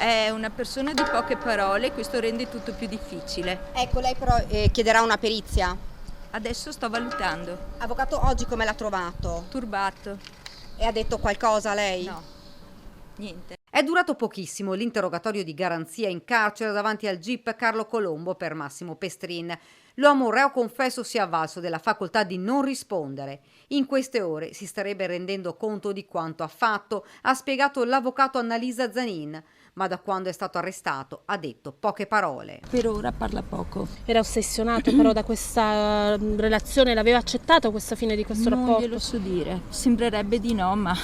È una persona di poche parole, questo rende tutto più difficile. Ecco, lei però chiederà una perizia. Adesso sto valutando. Avvocato, oggi come l'ha trovato? Turbato. E ha detto qualcosa lei? No, niente. È durato pochissimo l'interrogatorio di garanzia in carcere davanti al GIP Carlo Colombo per Massimo Pestrin. L'uomo reo confesso si è avvalso della facoltà di non rispondere. In queste ore si starebbe rendendo conto di quanto ha fatto, ha spiegato l'avvocato Annalisa Zanin, ma da quando è stato arrestato ha detto poche parole. Per ora parla poco. Era ossessionato però da questa relazione, l'aveva accettato questa fine di questo Non rapporto? glielo so dire, sembrerebbe di no, ma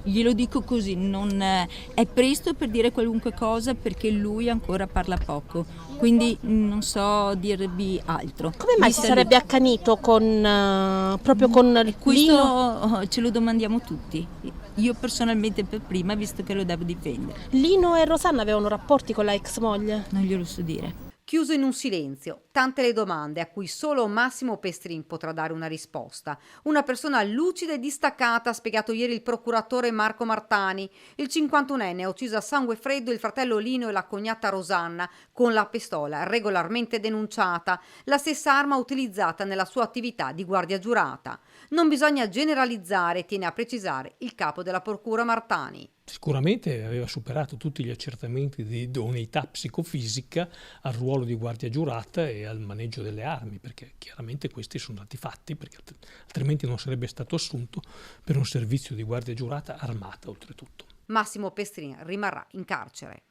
glielo dico così, non è presto per dire qualunque cosa perché lui ancora parla poco, quindi non so dirvi altro. Come mai si sarebbe accanito proprio con Lino? Questo ce lo domandiamo tutti. Io personalmente per prima, visto che lo devo difendere. Lino e Rosanna avevano rapporti con la ex moglie? Non glielo so dire. Chiuso in un silenzio, tante le domande a cui solo Massimo Pestrin potrà dare una risposta. Una persona lucida e distaccata, ha spiegato ieri il procuratore Marco Martani. Il 51enne ha ucciso a sangue freddo il fratello Lino e la cognata Rosanna con la pistola regolarmente denunciata, la stessa arma utilizzata nella sua attività di guardia giurata. Non bisogna generalizzare, tiene a precisare il capo della procura Martani. Sicuramente aveva superato tutti gli accertamenti di idoneità psicofisica al ruolo di guardia giurata e al maneggio delle armi, perché chiaramente questi sono stati fatti, perché altrimenti non sarebbe stato assunto per un servizio di guardia giurata armata oltretutto. Massimo Pestrin rimarrà in carcere.